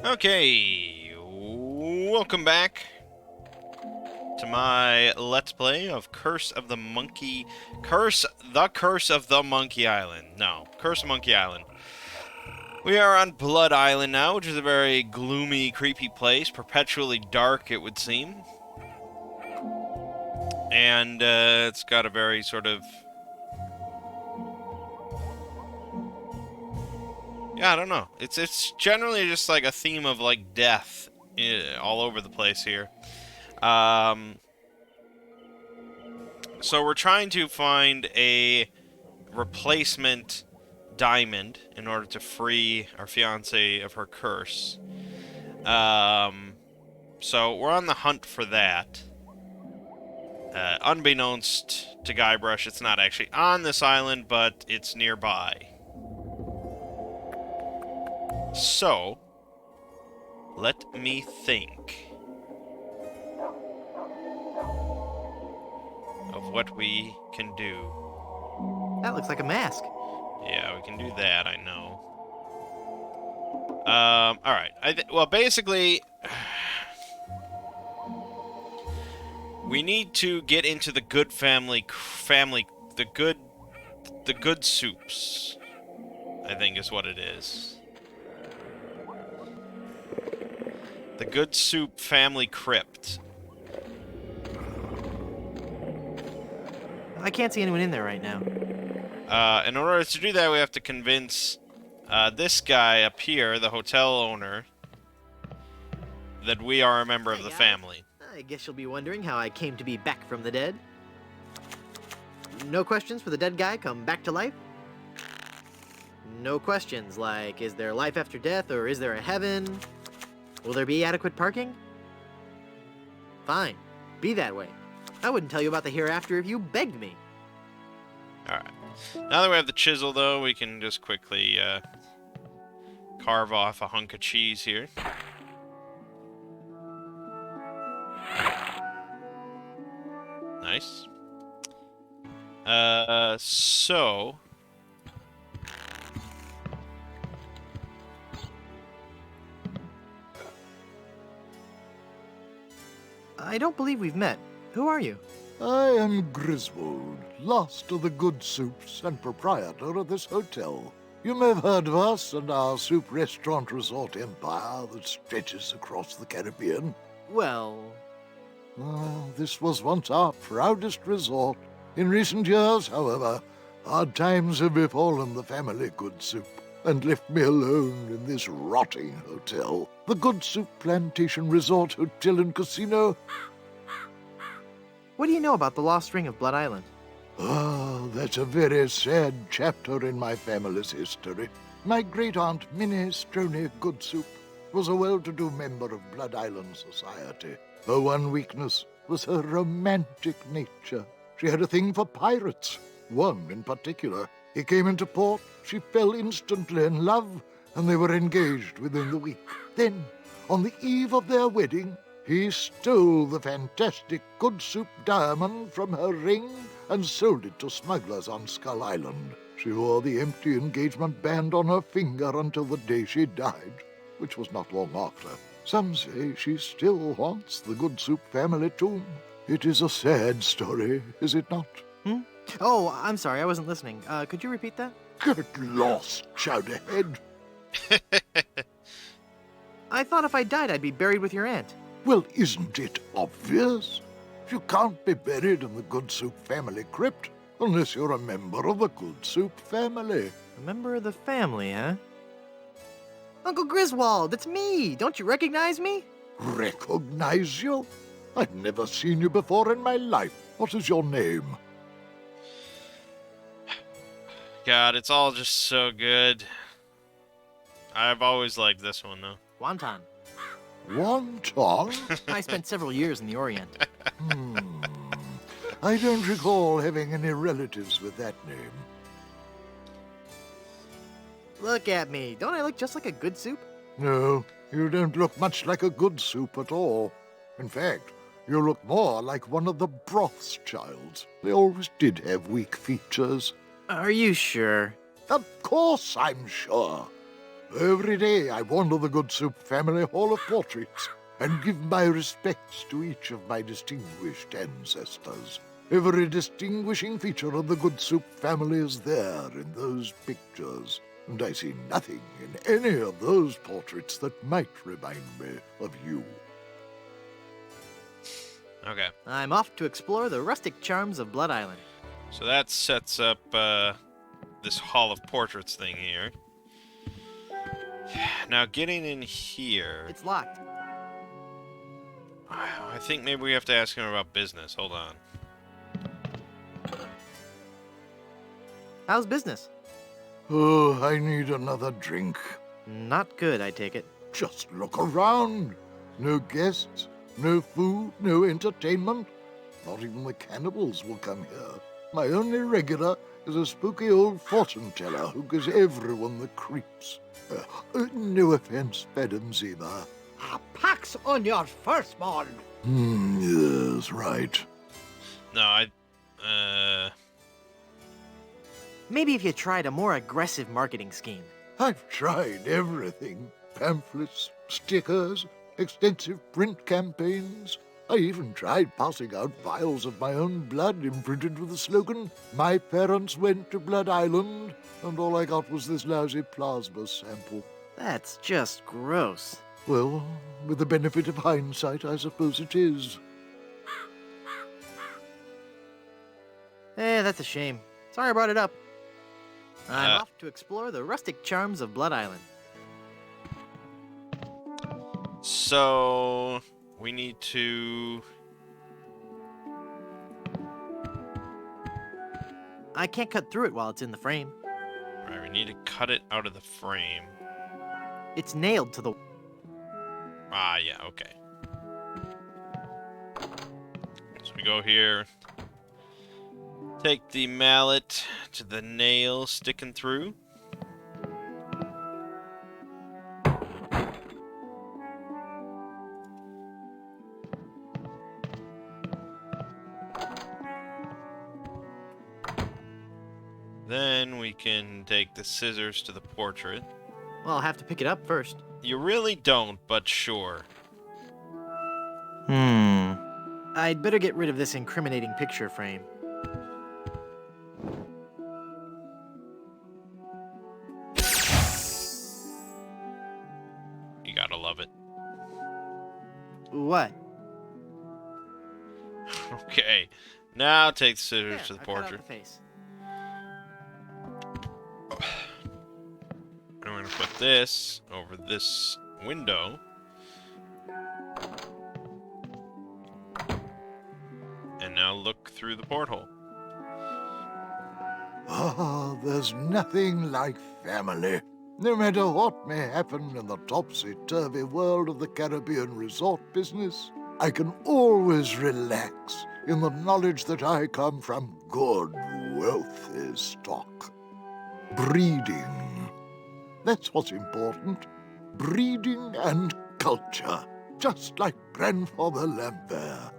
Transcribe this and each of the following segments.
Okay, welcome back to my Let's Play of Curse of the Monkey... Curse of the Monkey Island. No, Curse of Monkey Island. We are on Blood Island now, which is a very gloomy, creepy place. Perpetually dark, it would seem. And it's got a very sort of... Yeah, I don't know. It's generally just like a theme of like death all over the place here. So we're trying to find a replacement diamond in order to free our fiancée of her curse. So we're on the hunt for that. Unbeknownst to Guybrush, it's not actually on this island, but it's nearby. So, let me think of what we can do. That looks like a mask. Yeah, we can do that, I know. Alright. Well, basically, we need to get into the good the good soups, I think is what it is. The Good Soup Family Crypt. I can't see anyone in there right now. In order to do that, we have to convince this guy up here, the hotel owner, that we are a member of the family. I guess you'll be wondering how I came to be back from the dead. No questions for the dead guy come back to life? No questions like, is there life after death or is there a heaven? Will there be adequate parking? Fine. Be that way. I wouldn't tell you about the hereafter if you begged me. Alright. Now that we have the chisel, though, we can just quickly carve off a hunk of cheese here. Nice. So... I don't believe we've met. Who are you? I am Griswold, last of the good soups and proprietor of this hotel. You may have heard of us and our soup restaurant resort empire that stretches across the Caribbean. Well... This was once our proudest resort. In recent years, however, hard times have befallen the family Good Soup and left me alone in this rotting hotel. The Good Soup Plantation Resort Hotel and Casino. What do you know about the lost ring of Blood Island? That's a very sad chapter in my family's history. My great-aunt Minnie Stroney Good Soup was a well-to-do member of Blood Island society. Her one weakness was her romantic nature. She had a thing for pirates, one in particular. He came into port, she fell instantly in love, and they were engaged within the week. Then, on the eve of their wedding, he stole the fantastic Good Soup diamond from her ring and sold it to smugglers on Skull Island. She wore the empty engagement band on her finger until the day she died, which was not long after. Some say she still haunts the Good Soup family tomb. It is a sad story, is it not? Oh, I'm sorry, I wasn't listening. Could you repeat that? Get lost, Chowderhead. I thought if I died, I'd be buried with your aunt. Well, isn't it obvious? You can't be buried in the Good Soup family crypt unless you're a member of the Good Soup family. A member of the family, huh? Uncle Griswold, it's me! Don't you recognize me? Recognize you? I've never seen you before in my life. What is your name? God, it's all just so good. I've always liked this one, though. Wonton. Wonton? I spent several years in the Orient. I don't recall having any relatives with that name. Look at me. Don't I look just like a good soup? No, you don't look much like a good soup at all. In fact, you look more like one of the Brothschilds. They always did have weak features. Are you sure? Of course I'm sure. Every day I wander the Good Soup family hall of portraits and give my respects to each of my distinguished ancestors. Every distinguishing feature of the Good Soup family is there in those pictures, and I see nothing in any of those portraits that might remind me of you. Okay. I'm off to explore the rustic charms of Blood Island. So that sets up this Hall of Portraits thing here. Now getting in here, It's locked. I think maybe we have to ask him about business. Hold on. How's business? Oh, I need another drink. Not good, I take it. Just look around. No guests, no food, no entertainment. Not even the cannibals will come here. My only regular is a spooky old fortune teller who gives everyone the creeps. No offense, Madam Zima. A pax on your firstborn. Yes, right. No, Maybe if you tried a more aggressive marketing scheme. I've tried everything. Pamphlets, stickers, extensive print campaigns. I even tried passing out vials of my own blood imprinted with the slogan, "My parents went to Blood Island," and all I got was this lousy plasma sample. That's just gross. Well, with the benefit of hindsight, I suppose it is. That's a shame. Sorry I brought it up. I'm Uh. off to explore the rustic charms of Blood Island. so we need to. I can't cut through it while it's in the frame. Right, we need to cut it out of the frame. It's nailed to the... Ah, yeah, okay. So we go here. Take the mallet to the nail sticking through. Then we can take the scissors to the portrait. Well, I'll have to pick it up first. You really don't, but sure. I'd better get rid of this incriminating picture frame. You gotta love it. What? Okay, now take the scissors There, to the I cut out portrait. the face. And we're gonna put this over this window. And now look through the porthole. Ah, there's nothing like family. No matter what may happen in the topsy-turvy world of the Caribbean resort business, I can always relax in the knowledge that I come from good, wealthy stock. Breeding. That's what's important. Breeding and culture, just like Grandfather Lambert.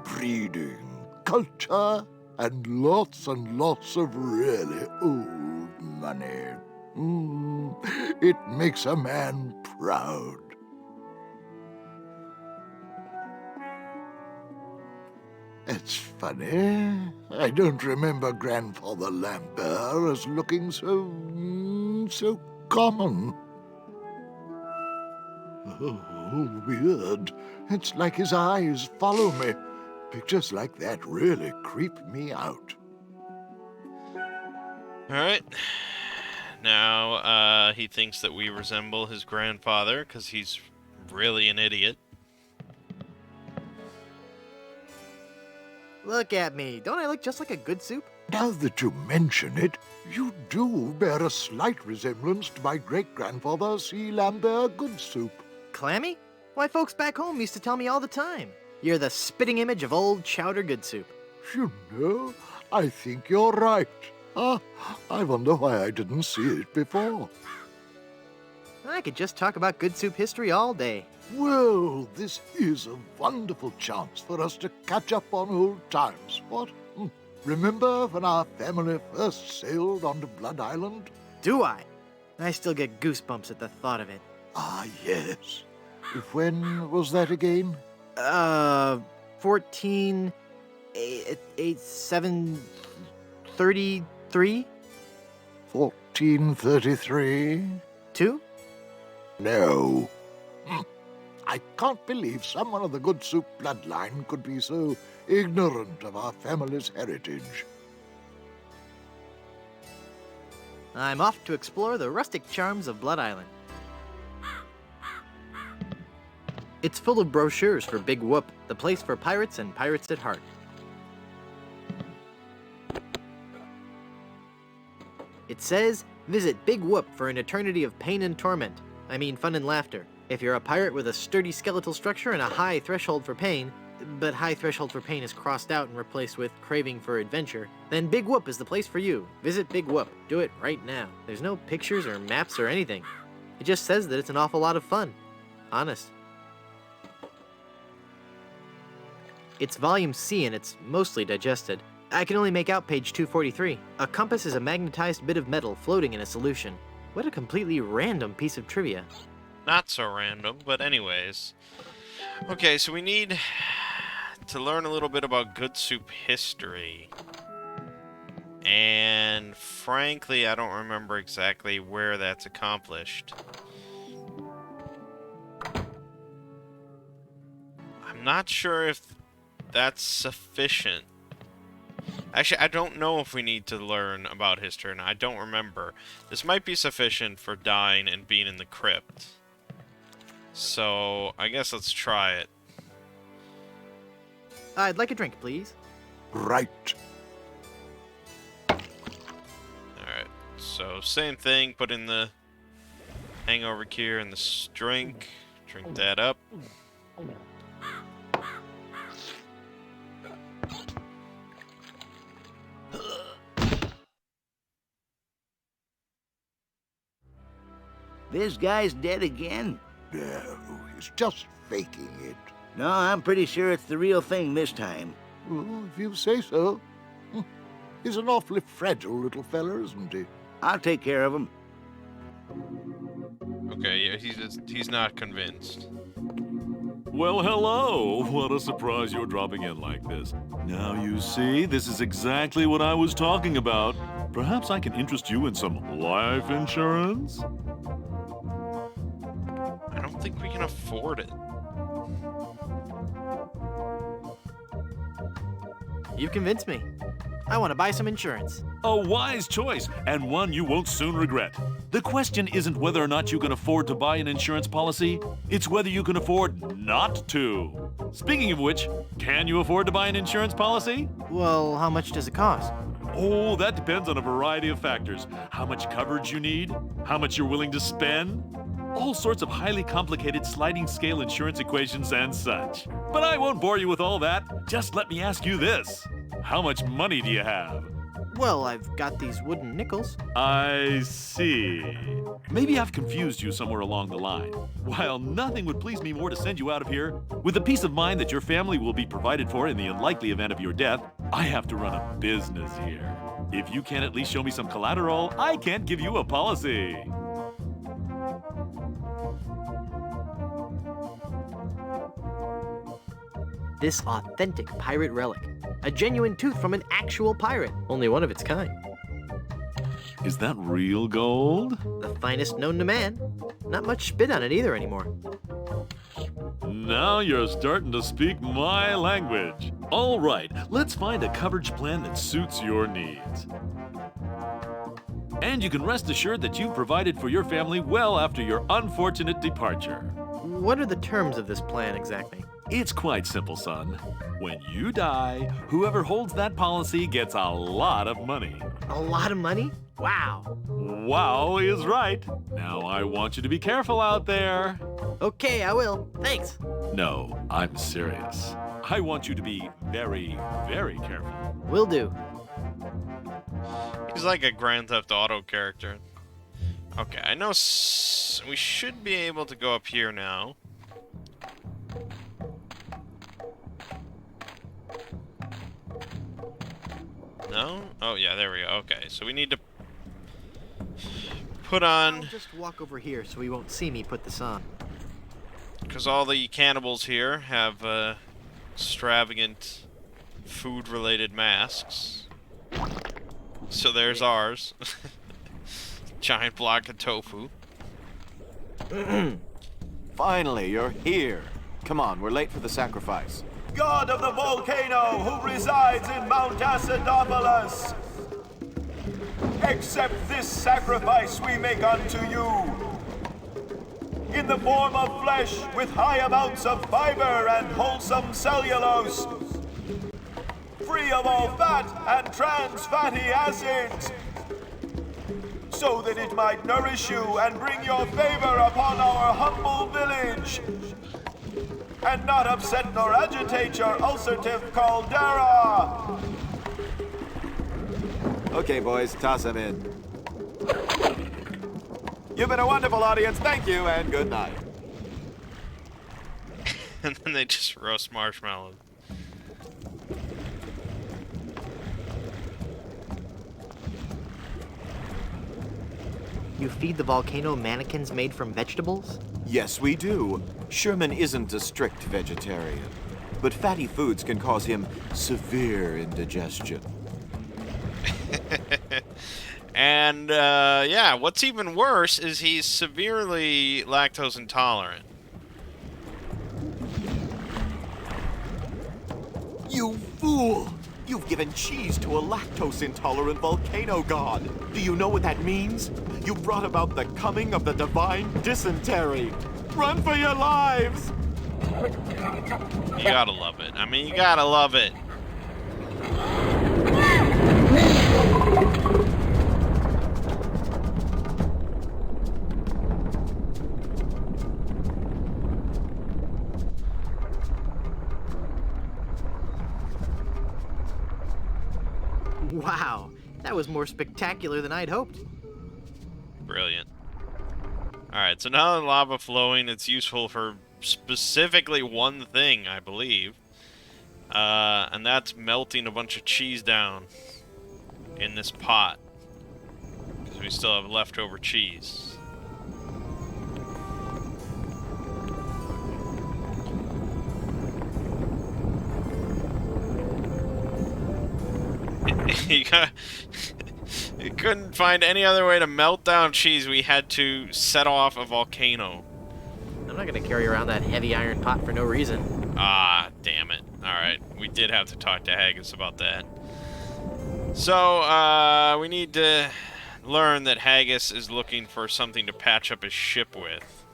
Breeding, culture, and lots of really old money. It makes a man proud. It's funny. I don't remember Grandfather Lambert as looking so common. Oh, weird. It's like his eyes follow me. Pictures like that really creep me out. Alright. Now, he thinks that we resemble his grandfather because he's really an idiot. Look at me. Don't I look just like a good soup? Now that you mention it, you do bear a slight resemblance to my great-grandfather, C. Lambert Goodsoup. Clammy? Why, folks back home used to tell me all the time. You're the spitting image of old Chowder Good Soup. You know, I think you're right. I wonder why I didn't see it before. I could just talk about good soup history all day. Well, this is a wonderful chance for us to catch up on old times, what? Remember when our family first sailed onto Blood Island? Do I? I still get goosebumps at the thought of it. Ah, yes. When was that again? 14... 733? 1433? 2? No. I can't believe someone of the good soup bloodline could be so ignorant of our family's heritage. I'm off to explore the rustic charms of Blood Island. It's full of brochures for Big Whoop, the place for pirates and pirates at heart. It says, visit Big Whoop for an eternity of pain and torment. I mean fun and laughter. If you're a pirate with a sturdy skeletal structure and a high threshold for pain, but high threshold for pain is crossed out and replaced with craving for adventure, then Big Whoop is the place for you. Visit Big Whoop. Do it right now. There's no pictures or maps or anything. It just says that it's an awful lot of fun. Honest. It's volume C and it's mostly digested. I can only make out page 243. A compass is a magnetized bit of metal floating in a solution. What a completely random piece of trivia. Not so random, but anyways. Okay, so we need to learn a little bit about Good Soup history. And frankly, I don't remember exactly where that's accomplished. I'm not sure if that's sufficient. Actually, I don't know if we need to learn about history, and I don't remember. This might be sufficient for dying and being in the crypt. So, I guess let's try it. I'd like a drink, please. Right. Alright, so same thing, put in the hangover cure and the drink. Drink that up. This guy's dead again? No, he's just faking it. No, I'm pretty sure it's the real thing this time. Well, if you say so. He's an awfully fragile little fella, isn't he? I'll take care of him. Okay, yeah, he's not convinced. Well, hello! What a surprise you're dropping in like this. Now you see, this is exactly what I was talking about. Perhaps I can interest you in some life insurance? I don't think we can afford it. You've convinced me. I want to buy some insurance. A wise choice, and one you won't soon regret. The question isn't whether or not you can afford to buy an insurance policy, it's whether you can afford not to. Speaking of which, can you afford to buy an insurance policy? Well, how much does it cost? Oh, that depends on a variety of factors. How much coverage you need, how much you're willing to spend, all sorts of highly complicated sliding scale insurance equations and such. But I won't bore you with all that. Just let me ask you this. How much money do you have? Well, I've got these wooden nickels. I see. Maybe I've confused you somewhere along the line. While nothing would please me more to send you out of here, with the peace of mind that your family will be provided for in the unlikely event of your death, I have to run a business here. If you can't at least show me some collateral, I can't give you a policy. This authentic pirate relic. A genuine tooth from an actual pirate. Only one of its kind. Is that real gold? The finest known to man. Not much spit on it either anymore. Now you're starting to speak my language. All right, let's find a coverage plan that suits your needs. And you can rest assured that you've provided for your family well after your unfortunate departure. What are the terms of this plan exactly? It's quite simple, son. When you die, whoever holds that policy gets a lot of money. A lot of money? Wow. Wow is right. Now I want you to be careful out there. Okay, I will. Thanks. No, I'm serious. I want you to be very, very careful. Will do. He's like a Grand Theft Auto character. Okay, I know we should be able to go up here now. No? Oh, yeah, there we go. Okay, so we need to put I'll on, just walk over here so he won't see me put this on. because all the cannibals here have extravagant food-related masks. So there's ours. Giant block of tofu. Finally, you're here. Come on, we're late for the sacrifice. God of the volcano who resides in Mount Acidopolis, accept this sacrifice we make unto you. In the form of flesh with high amounts of fiber and wholesome cellulose, free of all fat and trans fatty acids, so that it might nourish you and bring your favor upon our humble village, and not upset nor agitate your ulcerative caldera. Okay, boys, toss him in. You've been a wonderful audience. Thank you, and good night. And then they just roast marshmallows. You feed the volcano mannequins made from vegetables? Yes, we do. Sherman isn't a strict vegetarian, but fatty foods can cause him severe indigestion. And, yeah, what's even worse is he's severely lactose intolerant. You fool! You've given cheese to a lactose-intolerant volcano god. Do you know what that means? You brought about the coming of the divine dysentery. Run for your lives! You gotta love it. I mean, you gotta love it. Wow, that was more spectacular than I'd hoped. Brilliant. Alright, so now the lava flowing, it's useful for specifically one thing, I believe. And that's melting a bunch of cheese down in this pot. Because we still have leftover cheese. You couldn't find any other way to melt down cheese. We had to set off a volcano. I'm not gonna carry around that heavy iron pot for no reason. Ah, damn it. Alright, we did have to talk to Haggis about that. So, we need to learn that Haggis is looking for something to patch up his ship with.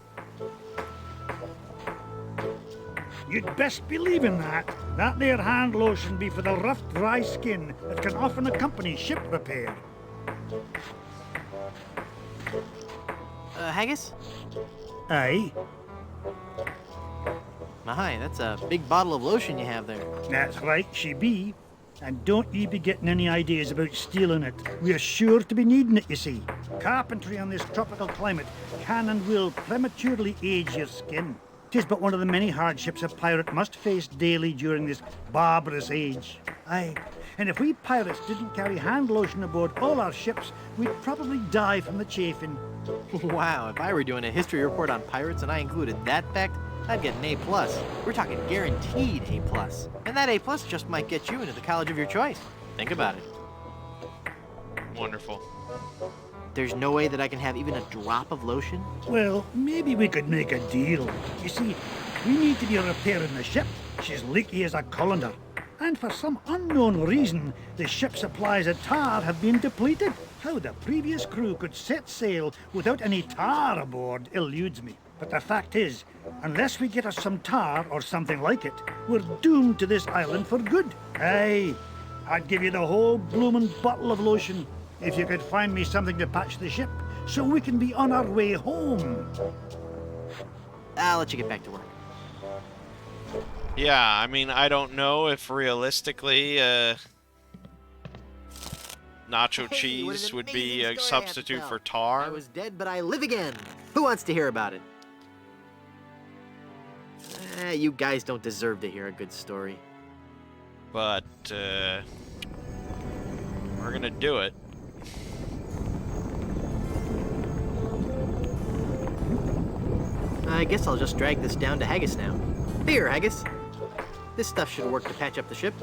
You'd best believe in that. That there hand lotion be for the rough, dry skin that can often accompany ship repair. Haggis? Aye, My, that's a big bottle of lotion you have there. that's right, she be. And don't ye be getting any ideas about stealing it. We're sure to be needing it, you see. Carpentry on this tropical climate can and will prematurely age your skin. 'Tis but one of the many hardships a pirate must face daily during this barbarous age. Aye, and if we pirates didn't carry hand lotion aboard all our ships, we'd probably die from the chafing. Wow, if I were doing a history report on pirates and I included that fact, I'd get an A+. We're talking guaranteed A+. And that A+ just might get you into the college of your choice. Think about it. Wonderful. There's no way that I can have even a drop of lotion? Well, maybe we could make a deal. You see, we need to be repairing the ship. She's leaky as a colander. And for some unknown reason, the ship's supplies of tar have been depleted. How the previous crew could set sail without any tar aboard eludes me. But the fact is, unless we get us some tar or something like it, we're doomed to this island for good. Aye, I'd give you the whole bloomin' bottle of lotion if you could find me something to patch the ship so we can be on our way home. I'll let you get back to work. Yeah, I mean, I don't know if realistically, nacho Hey, what an cheese would be amazing a story I have to substitute tell. for tar. I was dead, but I live again. Who wants to hear about it? You guys don't deserve to hear a good story. But, we're gonna do it. I guess I'll just drag this down to Haggis now. Here, Haggis. This stuff should work to patch up the ship.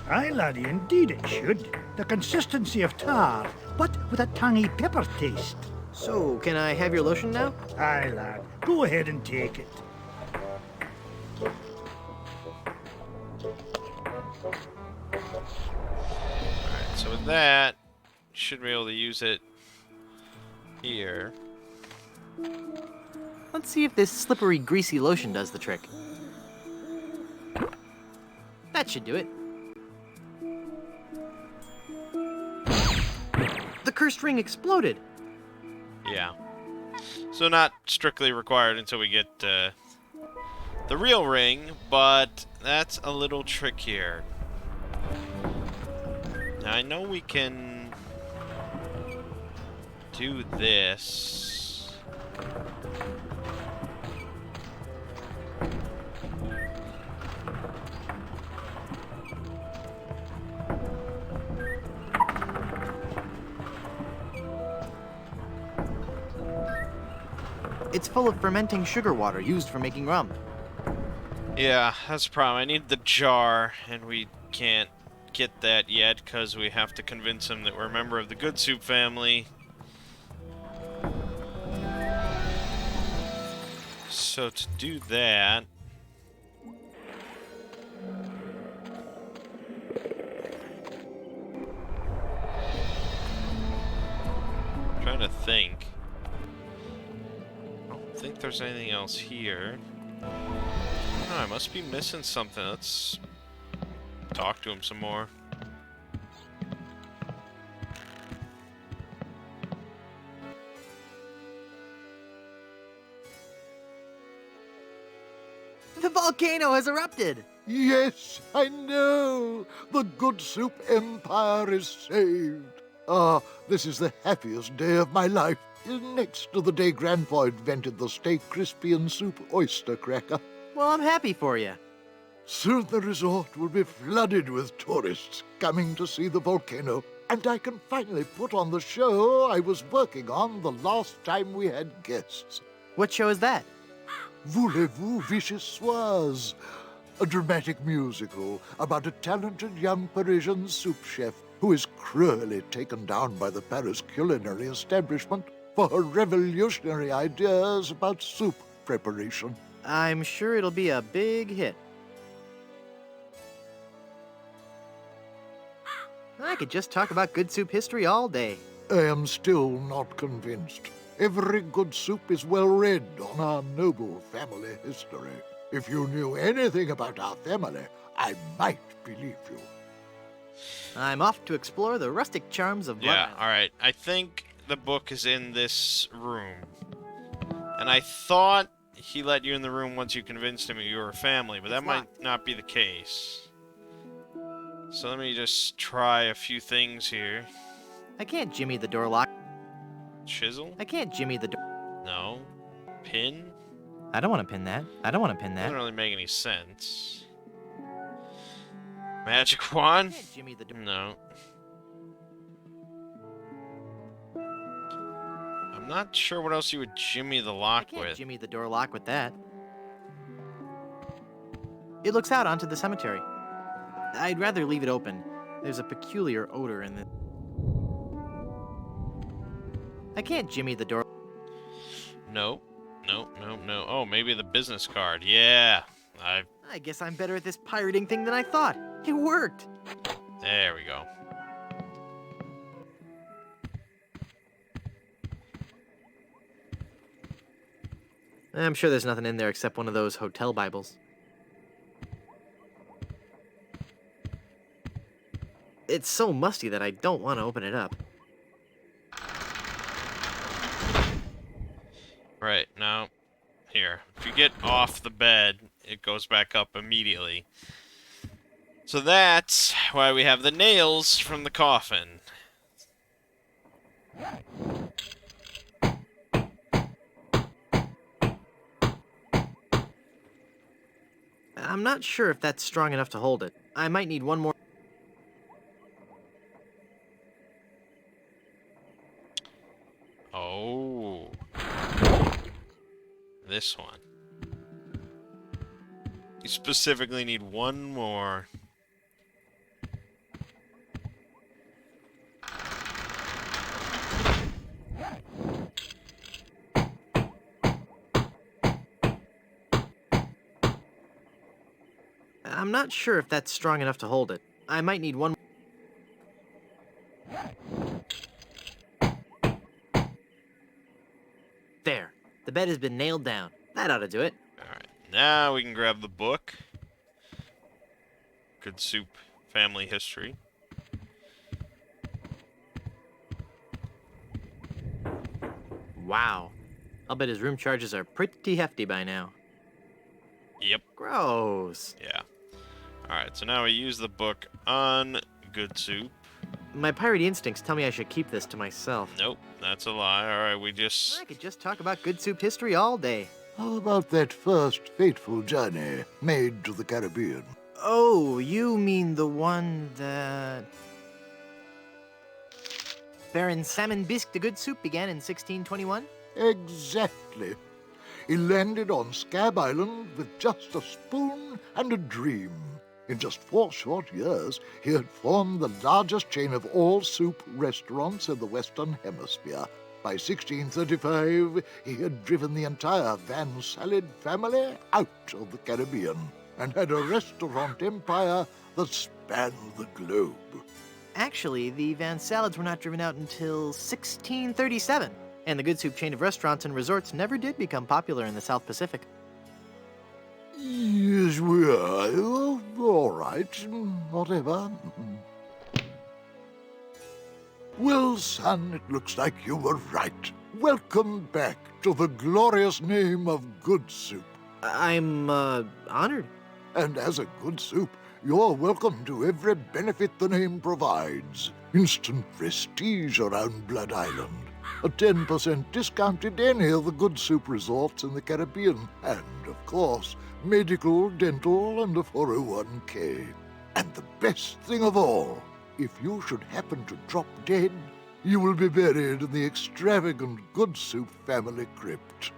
Aye, laddie, indeed it should. The consistency of tar, but with a tangy pepper taste. So, can I have your lotion now? Aye, lad. Go ahead and take it. Alright, so with that, you should be able to use it here. Let's see if this slippery, greasy lotion does the trick. That should do it. The cursed ring exploded. Yeah. So not strictly required until we get the real ring, but that's a little trickier. Now I know we can do this. It's full of fermenting sugar water used for making rum. Yeah, that's a problem. I need the jar, and we can't get that yet because we have to convince him that we're a member of the Good Soup family. So to do that, I'm trying to think. I don't think there's anything else here. Oh, I must be missing something. Let's talk to him some more. The volcano has erupted! Yes, I know. The Good Soup Empire is saved. Ah, this is the happiest day of my life. Next to the day Grandpa invented the Stay Crispy and Soup oyster cracker. Well, I'm happy for you. Soon the resort will be flooded with tourists coming to see the volcano, and I can finally put on the show I was working on the last time we had guests. What show is that? Voulez-vous Vichyssoise? A dramatic musical about a talented young Parisian soup chef who is cruelly taken down by the Paris culinary establishment for her revolutionary ideas about soup preparation. I'm sure it'll be a big hit. I could just talk about Good Soup history all day. I am still not convinced. Every good soup is well read on our noble family history. If you knew anything about our family, I might believe you. I'm off to explore the rustic charms of Blood Yeah, Island. alright. I think the book is in this room. And I thought he let you in the room once you convinced him you were a family, but that might not be the case. So let me just try a few things here. I can't jimmy the door lock. Chisel? I can't jimmy the door. No. Pin? I don't want to pin that. I don't want to pin that. Doesn't really make any sense. Magic wand? I can't jimmy the door. No. I'm not sure what else you would jimmy the I lock can't with. jimmy the door lock with that. It looks out onto the cemetery. I'd rather leave it open. There's a peculiar odor in the... I can't jimmy the door. Nope. Nope, nope, no. Oh, maybe the business card. Yeah. I guess I'm better at this pirating thing than I thought. It worked. There we go. I'm sure there's nothing in there except one of those hotel Bibles. It's so musty that I don't want to open it up. Right, now, here. If you get off the bed, it goes back up immediately. So that's why we have the nails from the coffin. I'm not sure if that's strong enough to hold it. I might need one more. this one. You specifically need one more. I'm not sure if that's strong enough to hold it. I might need one. There. The bed has been nailed down. That ought to do it. Alright, now we can grab the book. Good Soup Family History. Wow. I'll bet his room charges are pretty hefty by now. Yep. Gross. Yeah. Alright, so now we use the book on Good Soup. My piratey instincts tell me I should keep this to myself. Nope, that's a lie. Alright, we just... I could just talk about Good Soup history all day. How about that first fateful journey made to the Caribbean? Oh, you mean the one that... Baron Salmon Bisque de Good Soup began in 1621? Exactly. He landed on Scab Island with just a spoon and a dream. In just 4 short years, he had formed the largest chain of all-soup restaurants in the Western Hemisphere. By 1635, he had driven the entire Van Salad family out of the Caribbean and had a restaurant empire that spanned the globe. Actually, the Van Salads were not driven out until 1637, and the Good Soup chain of restaurants and resorts never did become popular in the South Pacific. Yes, we are. Oh, all right, whatever. Well, son, it looks like you were right. Welcome back to the glorious name of Good Soup. I'm, honored. And as a Good Soup, you're welcome to every benefit the name provides. Instant prestige around Blood Island. A 10% discount at any of the Good Soup resorts in the Caribbean. And, of course, medical, dental, and a 401k. And the best thing of all, if you should happen to drop dead, you will be buried in the extravagant Good Soup family crypt.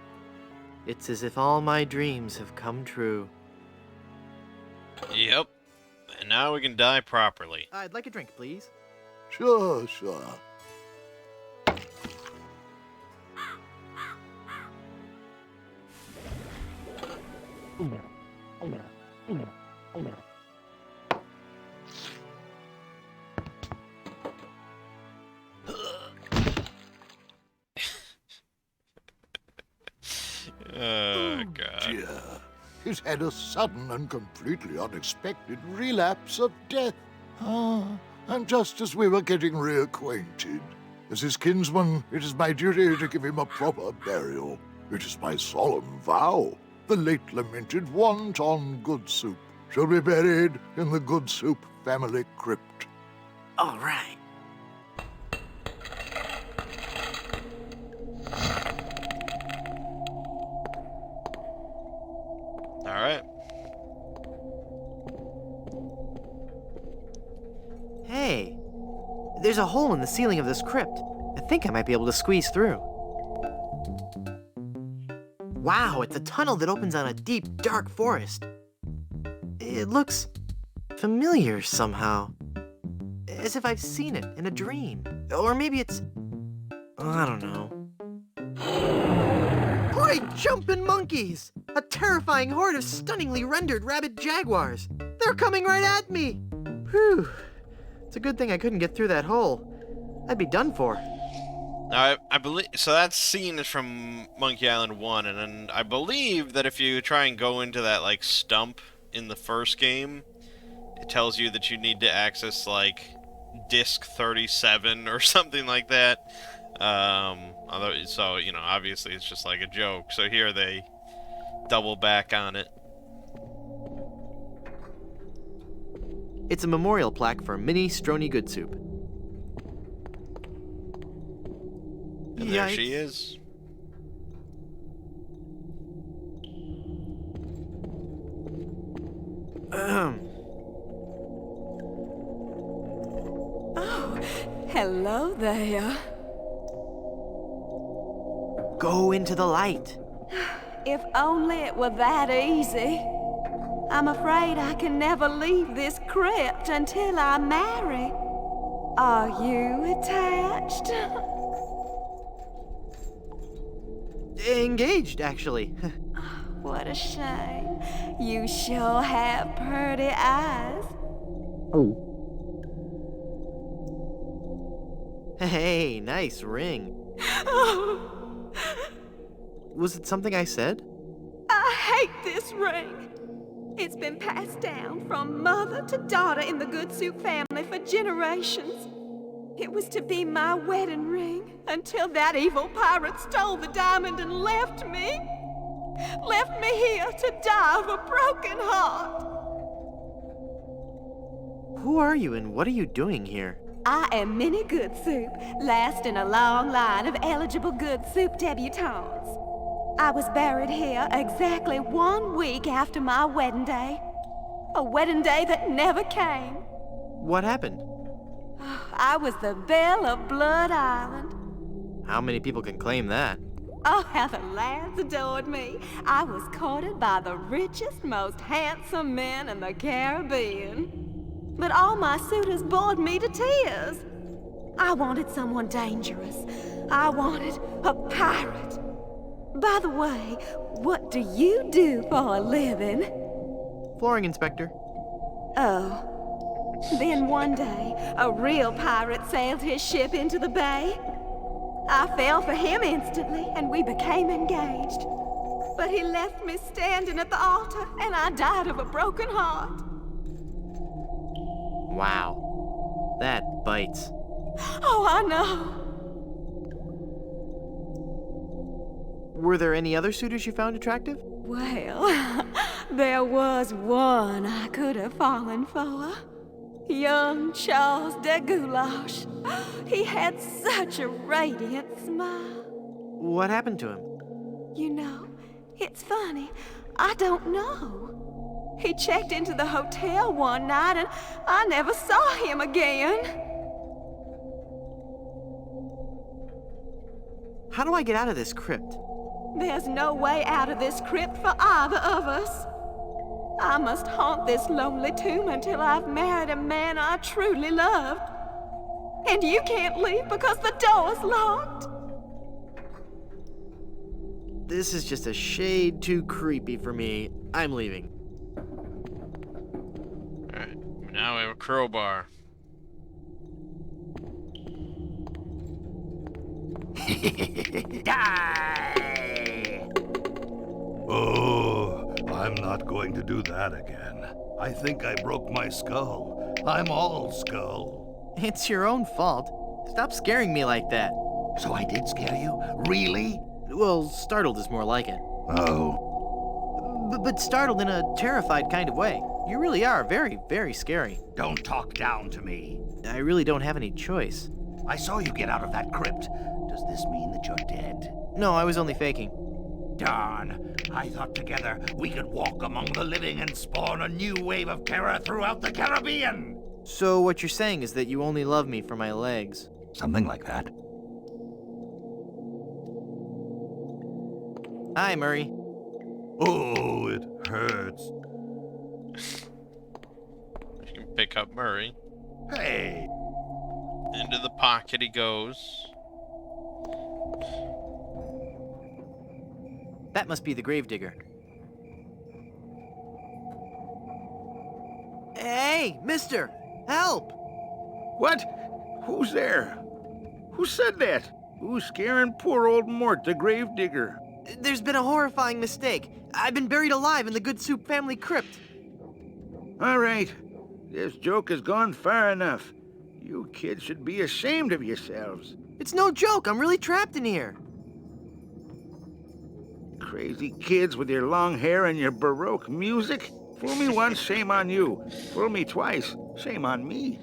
It's as if all my dreams have come true. Yep. And now we can die properly. I'd like a drink, please. Sure, sure. Oh, God. Dear, he's had a sudden and completely unexpected relapse of death. And just as we were getting reacquainted, as his kinsman, it is my duty to give him a proper burial. It is my solemn vow. The late lamented Wonton Good Soup shall be buried in the Good Soup family crypt. All right. All right. Hey, there's a hole in the ceiling of this crypt. I think I might be able to squeeze through. Wow, it's a tunnel that opens on a deep, dark forest. It looks familiar somehow. As if I've seen it in a dream. Or maybe it's... I don't know. Great jumping monkeys! A terrifying horde of stunningly rendered rabid jaguars. They're coming right at me! Whew. It's a good thing I couldn't get through that hole. I'd be done for. Now, I believe... So that scene is from Monkey Island 1, and then I believe that if you try and go into that, like, stump in the first game, it tells you that you need to access, like, Disc 37 or something like that. So, you know, obviously it's just like a joke. So here they double back on it. It's a memorial plaque for Minnie Stroney Good Soup. And there she is. Oh, hello there. Go into the light. If only it were that easy. I'm afraid I can never leave this crypt until I marry. Are you attached? Engaged, actually. What a shame. You sure have pretty eyes. Hey, nice ring. Was it something I said? I hate this ring. It's been passed down from mother to daughter in the Good Soup family for generations. It was to be my wedding ring until that evil pirate stole the diamond and left me. Left me here to die of a broken heart. Who are you and what are you doing here? I am Minnie Good Soup, last in a long line of eligible Good Soup debutantes. I was buried here exactly 1 week after my wedding day. A wedding day that never came. What happened? I was the belle of Blood Island. How many people can claim that? Oh, how the lads adored me. I was courted by the richest, most handsome men in the Caribbean. But all my suitors bored me to tears. I wanted someone dangerous. I wanted a pirate. By the way, what do you do for a living? Flooring inspector. Oh. Then one day, a real pirate sailed his ship into the bay. I fell for him instantly, and we became engaged. But he left me standing at the altar, and I died of a broken heart. Wow. That bites. Oh, I know. Were there any other suitors you found attractive? Well, there was one I could have fallen for. Young Charles de Goulash. He had such a radiant smile. What happened to him? You know, it's funny. I don't know. He checked into the hotel one night and I never saw him again. How do I get out of this crypt? There's no way out of this crypt for either of us. I must haunt this lonely tomb until I've married a man I truly loved. And you can't leave because the door's locked. This is just a shade too creepy for me. I'm leaving. Alright, now we have a crowbar. Die! Oh, I'm not going to do that again. I think I broke my skull. I'm all skull. It's your own fault. Stop scaring me like that. So I did scare you? Really? Well, startled is more like it. Oh. But startled in a terrified kind of way. You really are very, very scary. Don't talk down to me. I really don't have any choice. I saw you get out of that crypt. Does this mean that you're dead? No, I was only faking. Darn. I thought together we could walk among the living and spawn a new wave of terror throughout the Caribbean. So what you're saying is that you only love me for my legs. Something like that. Hi, Murray. Oh, it hurts. You can pick up Murray. Hey. Into the pocket he goes. That must be the gravedigger. Hey, mister! Help! What? Who's there? Who said that? Who's scaring poor old Mort, the gravedigger? There's been a horrifying mistake. I've been buried alive in the Good Soup family crypt. All right. This joke has gone far enough. You kids should be ashamed of yourselves. It's no joke. I'm really trapped in here. Crazy kids with your long hair and your Baroque music. Fool me once, shame on you. Fool me twice, shame on me.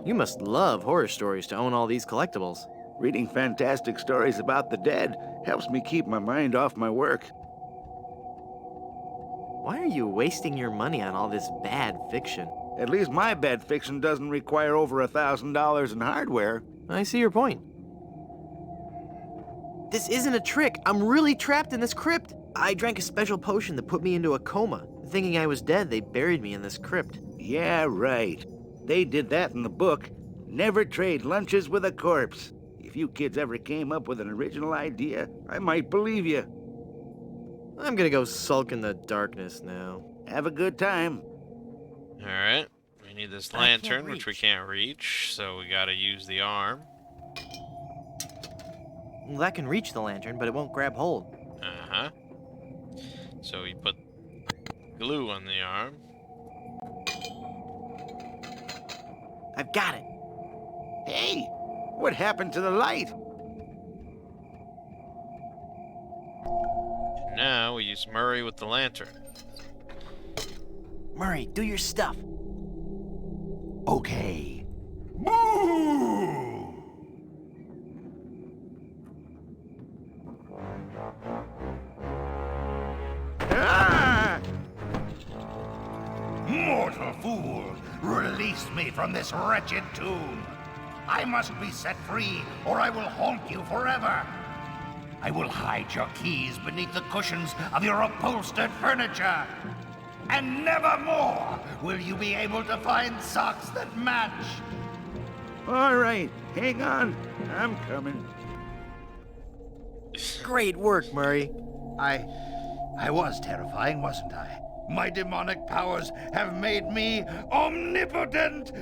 You must love horror stories to own all these collectibles. Reading fantastic stories about the dead helps me keep my mind off my work. Why are you wasting your money on all this bad fiction? At least my bad fiction doesn't require over $1,000 in hardware. I see your point. This isn't a trick. I'm really trapped in this crypt. I drank a special potion that put me into a coma. Thinking I was dead, they buried me in this crypt. Yeah, right. They did that in the book. Never trade lunches with a corpse. If you kids ever came up with an original idea, I might believe you. I'm gonna go sulk in the darkness now. Have a good time. Alright. We need this lantern, which we can't reach, so we gotta use the arm. Well, that can reach the lantern, but it won't grab hold. Uh-huh. So we put glue on the arm. I've got it. Hey, what happened to the light? And now we use Murray with the lantern. Murray, do your stuff. Okay. Boo! Ah! Mortal fool! Release me from this wretched tomb! I must be set free, or I will haunt you forever! I will hide your keys beneath the cushions of your upholstered furniture! And never more will you be able to find socks that match! All right, hang on. I'm coming. Great work, Murray. I was terrifying, wasn't I? My demonic powers have made me omnipotent!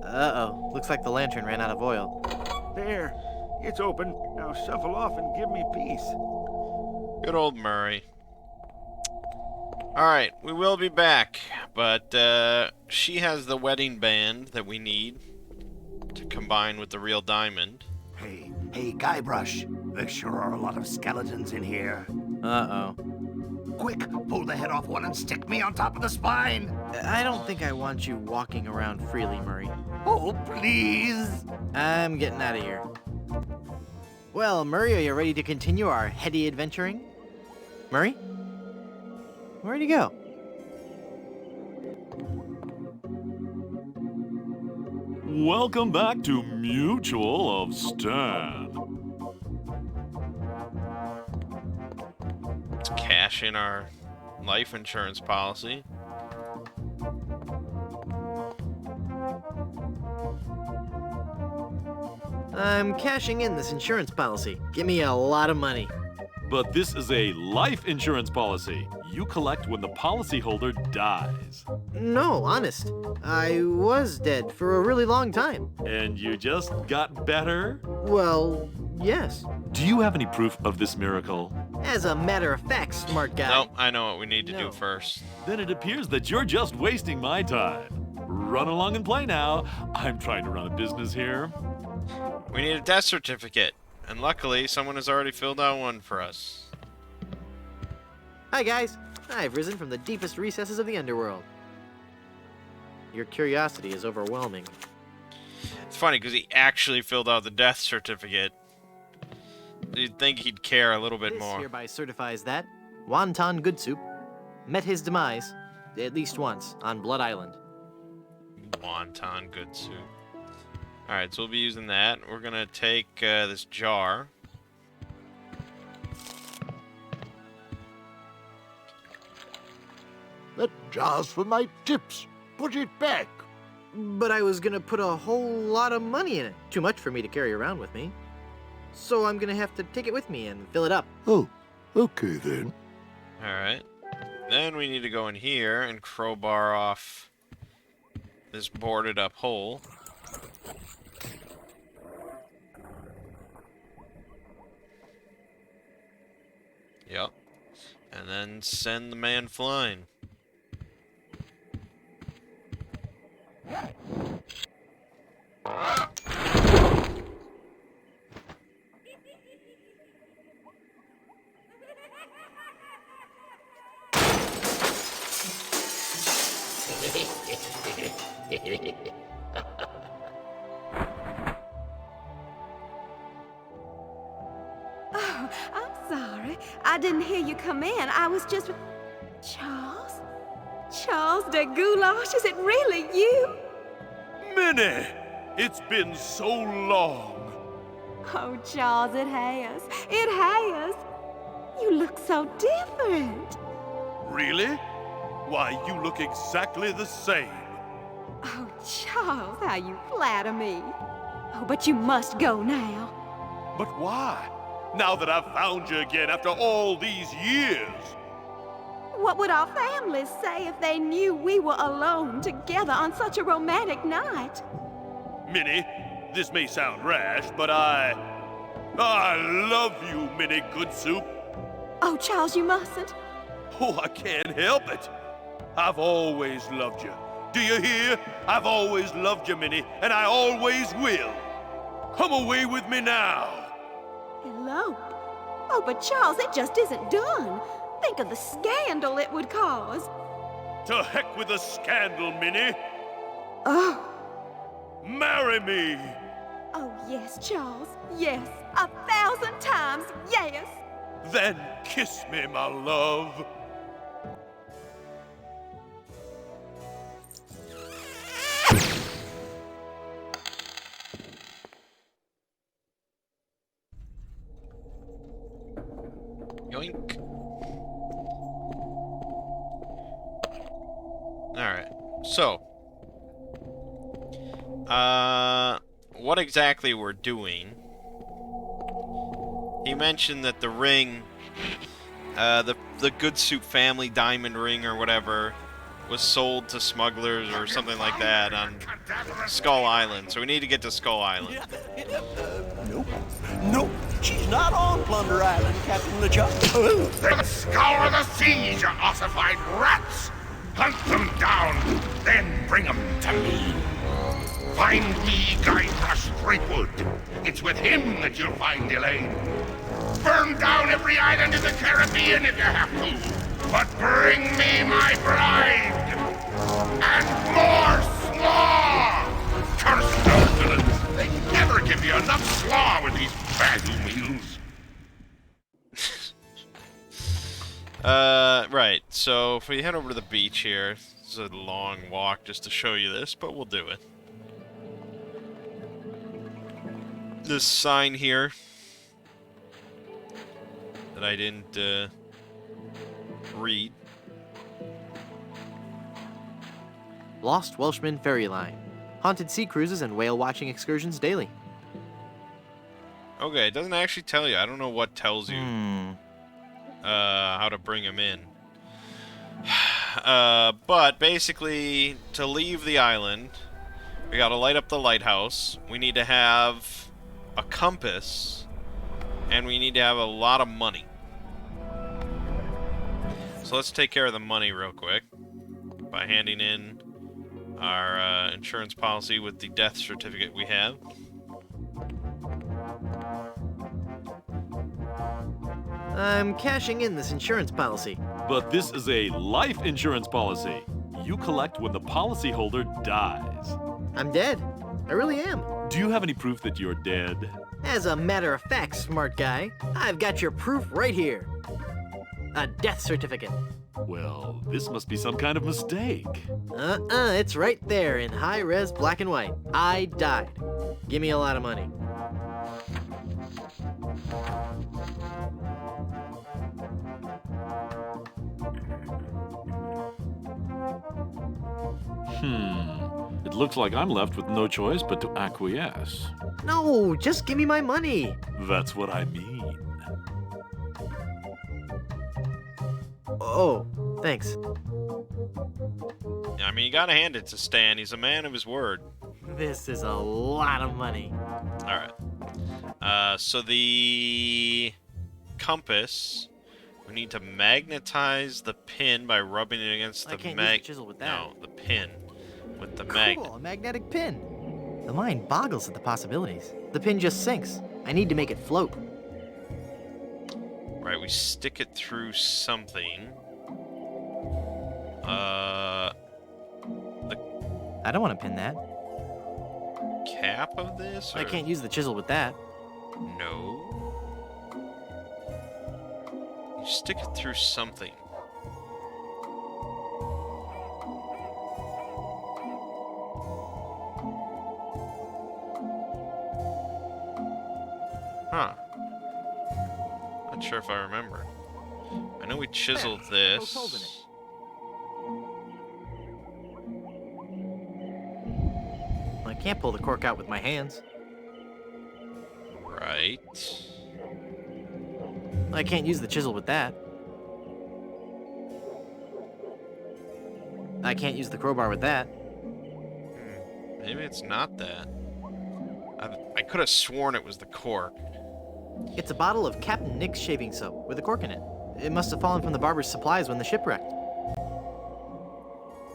Uh-oh. Looks like the lantern ran out of oil. There. It's open. Now shuffle off and give me peace. Good old Murray. Alright, we will be back, but she has the wedding band that we need to combine with the real diamond. Hey, Guybrush. There sure are a lot of skeletons in here. Uh-oh. Quick, pull the head off one and stick me on top of the spine. I don't think I want you walking around freely, Murray. Oh, please. I'm getting out of here. Well, Murray, are you ready to continue our heady adventuring? Murray? Where'd he go? Welcome back to Mutual of Stan. Let's cash in our life insurance policy. I'm cashing in this insurance policy. Give me a lot of money. But this is a life insurance policy. You collect when the policyholder dies. No, honest. I was dead for a really long time. And you just got better? Well, yes. Do you have any proof of this miracle? As a matter of fact, smart guy. Nope, I know what we need to do first. Then it appears that you're just wasting my time. Run along and play now. I'm trying to run a business here. We need a death certificate. And luckily, someone has already filled out one for us. Hi, guys. I've risen from the deepest recesses of the underworld. Your curiosity is overwhelming. It's funny, because he actually filled out the death certificate. You'd think he'd care a little bit This more. hereby certifies that Wonton Good Soup met his demise at least once on Blood Island. Wonton good soup. Alright, so we'll be using that. We're gonna take this jar. That jar's for my tips. Put it back. But I was gonna put a whole lot of money in it. Too much for me to carry around with me. So I'm gonna have to take it with me and fill it up. Oh, okay then. Alright. Then we need to go in here and crowbar off this boarded up hole. Yep. And then send the man flying. Oh, I'm sorry. I didn't hear you come in. I was just... Charles? Charles de Goulash, is it really you? Minnie! It's been so long. Oh, Charles, it has. It has. You look so different. Really? Why, you look exactly the same. Oh, Charles, how you flatter me. Oh, but you must go now. But why? Now that I've found you again after all these years. What would our families say if they knew we were alone together on such a romantic night? Minnie, this may sound rash, but I love you, Minnie Good Soup. Oh, Charles, you mustn't. Oh, I can't help it. I've always loved you. Do you hear? I've always loved you, Minnie, and I always will. Come away with me now. Elope? Oh, but Charles, it just isn't done. Think of the scandal it would cause. To heck with the scandal, Minnie. Oh. Marry me. Oh, yes, Charles. Yes. 1,000 times yes. Then kiss me, my love. Yoink. Alright. So. What exactly we're doing. He mentioned that the ring, the Good Soup family diamond ring or whatever, was sold to smugglers or something like that on Skull Island. So we need to get to Skull Island. Nope. Nope. She's not on Plunder Island, Captain LeChuck. Then scour the seas, you ossified rats! Hunt them down, then bring them to me. Find me Guybrush Threepwood. It's with him that you'll find Elaine. Burn down every island in the Caribbean if you have to. But bring me my bride! And more slaw! Curse those villains! They never give you enough slaw with these baggy meals. Right. So if we head over to the beach here, it's a long walk just to show you this, but we'll do it. This sign here that I didn't read. Lost Welshman Ferry Line. Haunted sea cruises and whale watching excursions daily. Okay, it doesn't actually tell you. I don't know what tells you how to bring him in. But basically, to leave the island, we gotta light up the lighthouse. We need to have a compass, and we need to have a lot of money. So let's take care of the money real quick by handing in our insurance policy with the death certificate we have. I'm cashing in this insurance policy. But this is a life insurance policy. You collect when the policyholder dies. I'm dead. I really am. Do you have any proof that you're dead? As a matter of fact, smart guy, I've got your proof right here. A death certificate. Well, this must be some kind of mistake. It's right there in high-res black and white. I died. Give me a lot of money. It looks like I'm left with no choice but to acquiesce. No, just give me my money. That's what I mean. Oh, thanks. I mean, you gotta hand it to Stan. He's a man of his word. This is a lot of money. Alright. So the compass, we need to magnetize the pin by rubbing it against I the can't use the chisel with that. No, the pin with the magnet. Cool, a magnetic pin. The mind boggles at the possibilities. The pin just sinks. I need to make it float. Right, we stick it through something. I don't want to pin that. Cap of this? I or- can't use the chisel with that. No. You stick it through something. Huh. Not sure if I remember. I know we chiseled this. I can't pull the cork out with my hands. Right. I can't use the chisel with that. I can't use the crowbar with that. Maybe it's not that. I could have sworn it was the cork. It's a bottle of Captain Nick's shaving soap with a cork in it. It must have fallen from the barber's supplies when the ship wrecked.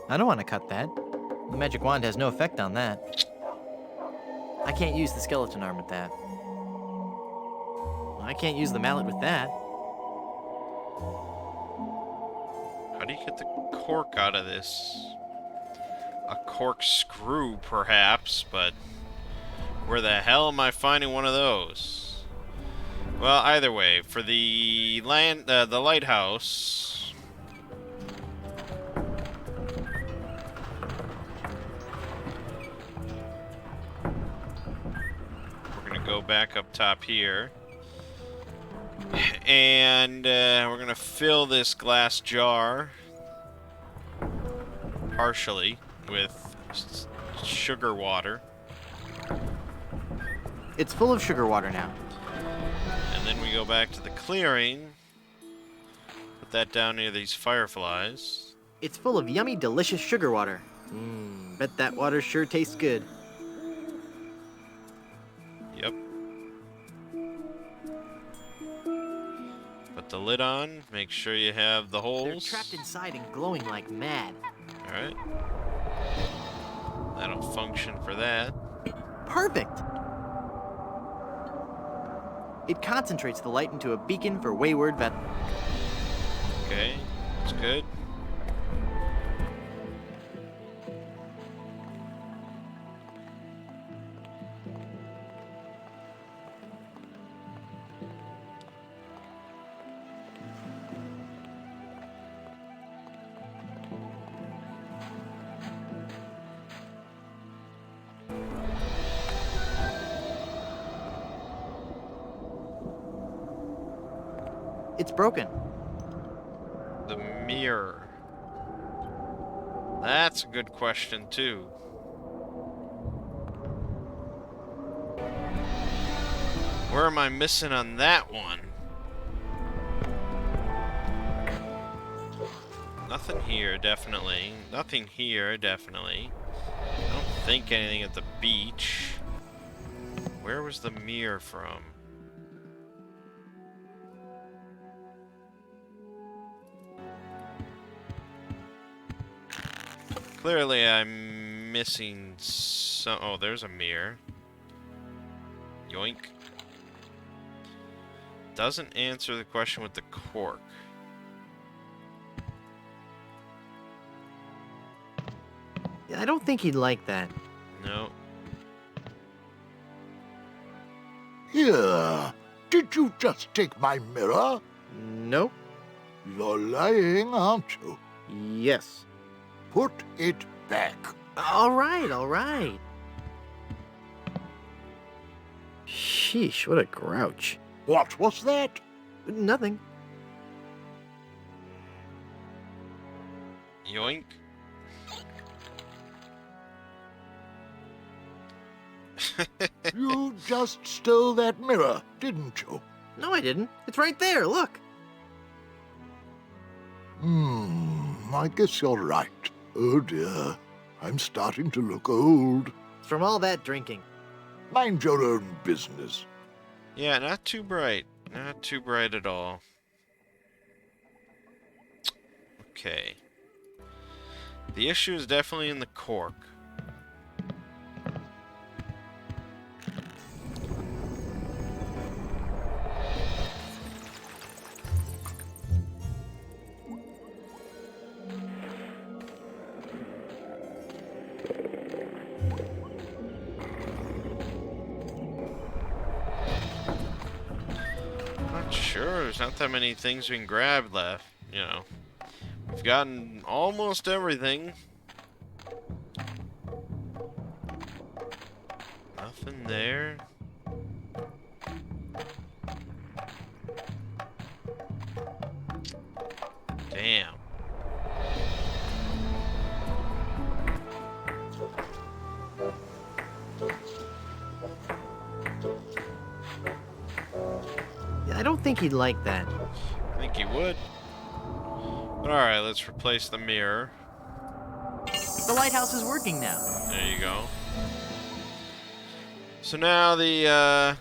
I don't want to cut that. The magic wand has no effect on that. I can't use the skeleton arm with that. I can't use the mallet with that. How do you get the cork out of this? A corkscrew, perhaps, but where the hell am I finding one of those? Well, either way, for the lighthouse, we're gonna go back up top here. And we're going to fill this glass jar partially with sugar water. It's full of sugar water now. And then we go back to the clearing. Put that down near these fireflies. It's full of yummy, delicious sugar water. Bet that water sure tastes good. Yep. Put the lid on. Make sure you have the holes. They're trapped inside and glowing like mad. Alright. That'll function for that. Perfect! It concentrates the light into a beacon for wayward vessels. Okay, that's good. It's broken. The mirror. That's a good question, too. Where am I missing on that one? Nothing here, definitely. Nothing here, definitely. I don't think anything at the beach. Where was the mirror from? Clearly, I'm missing some. Oh, there's a mirror. Yoink. Doesn't answer the question with the cork. I don't think he'd like that. No. Here, did you just take my mirror? Nope. You're lying, aren't you? Yes. Put it back. All right, all right. Sheesh, what a grouch. What was that? Nothing. Yoink. You just stole that mirror, didn't you? No, I didn't. It's right there, look. I guess you're right. Oh dear, I'm starting to look old. It's from all that drinking. Mind your own business. Yeah, not too bright. Not too bright at all. Okay. The issue is definitely in the cork. Sure, there's not that many things we can grab left, you know. We've gotten almost everything. Nothing there. Bam. Yeah, I don't think he'd like that. I think he would. But alright, let's replace the mirror. The lighthouse is working now. There you go. So now the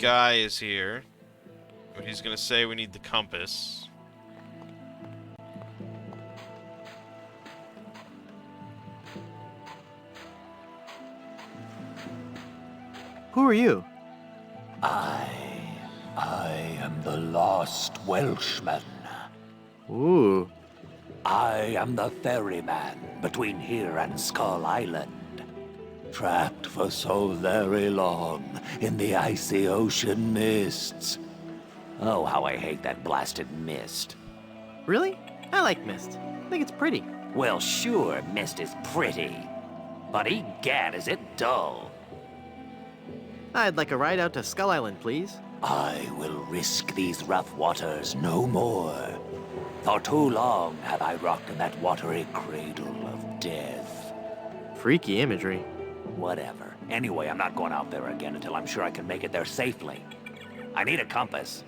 guy is here. He's gonna say we need the compass. Who are you? I am the lost Welshman. Ooh. I am the ferryman between here and Skull Island. Trapped for so very long in the icy ocean mists. Oh, how I hate that blasted mist. Really? I like mist. I think it's pretty. Well, sure, mist is pretty. But egad, is it dull. I'd like a ride out to Skull Island, please. I will risk these rough waters no more. For too long have I rocked in that watery cradle of death. Freaky imagery. Whatever. Anyway, I'm not going out there again until I'm sure I can make it there safely. I need a compass.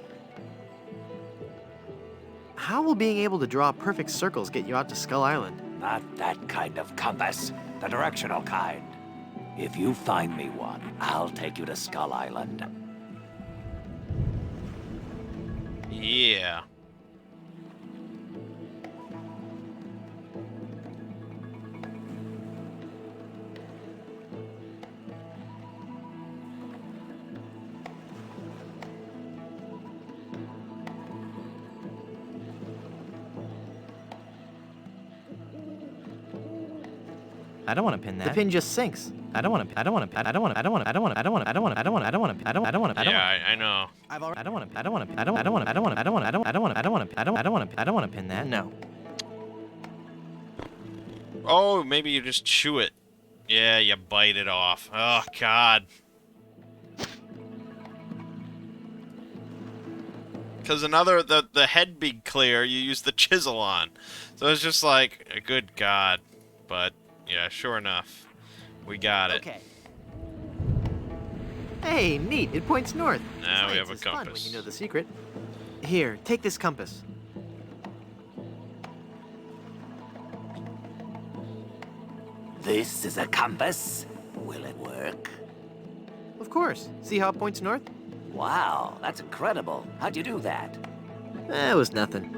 How will being able to draw perfect circles get you out to Skull Island? Not that kind of compass. The directional kind. If you find me one, I'll take you to Skull Island. Yeah. I don't want to pin that. The pin just sinks. I don't want to. I don't want to. I don't want to. I don't want to. I don't want to. I don't want to. I don't want to. I don't want to. I don't want to. I don't. I don't want to. Yeah, I know. I've already. I don't want to. I don't want to. I don't. I don't want to. I don't want to. I don't want to. I don't. I don't want to. I don't want to. I don't. I don't want to. I don't want to pin that. No. Oh, maybe you just chew it. Yeah, you bite it off. Oh, God. Because the head being clear, you use the chisel on. So it's just like, good God. But, yeah, sure enough. We got it. Okay. Hey, neat. It points north. Now we have a Science is fun when compass. you know the secret. Here, take this compass. This is a compass. Will it work? Of course. See how it points north? Wow, that's incredible. How'd you do that? It was nothing.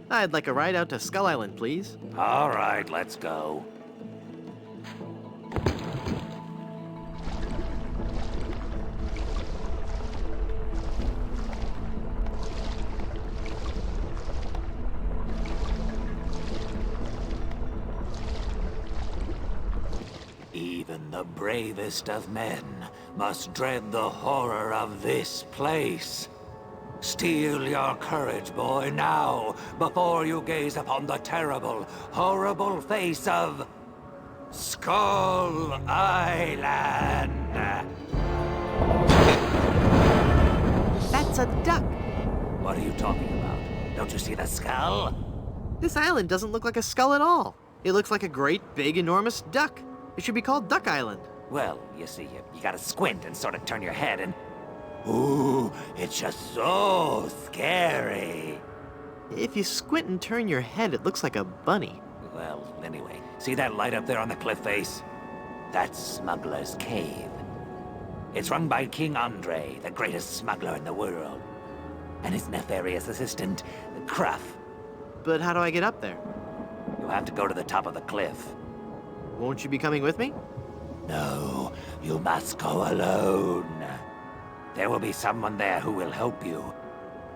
I'd like a ride out to Skull Island, please. All right, let's go. Even the bravest of men must dread the horror of this place. Steel your courage, boy, now, before you gaze upon the terrible, horrible face of Skull Island. That's a duck. What are you talking about? Don't you see the skull? This island doesn't look like a skull at all. It looks like a great, big, enormous duck. It should be called Duck Island. Well, you see, you gotta squint and sort of turn your head and... Ooh, it's just so scary. If you squint and turn your head, it looks like a bunny. Well, anyway, see that light up there on the cliff face? That's Smuggler's Cave. It's run by King Andre, the greatest smuggler in the world. And his nefarious assistant, Cruff. But how do I get up there? You have to go to the top of the cliff. Won't you be coming with me? No, you must go alone. There will be someone there who will help you.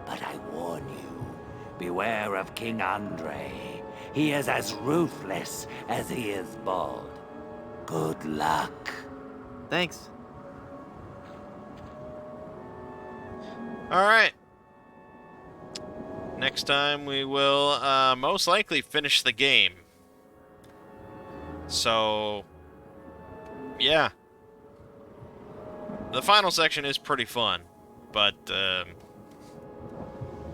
But I warn you, beware of King Andre. He is as ruthless as he is bald. Good luck. Thanks. Alright. Next time we will most likely finish the game. So, yeah. The final section is pretty fun, but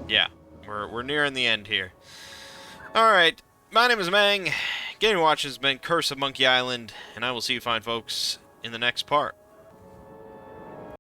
Yeah, we're nearing the end here. Alright, my name is Mangg. Gaming Watch has been Curse of Monkey Island, and I will see you fine folks in the next part.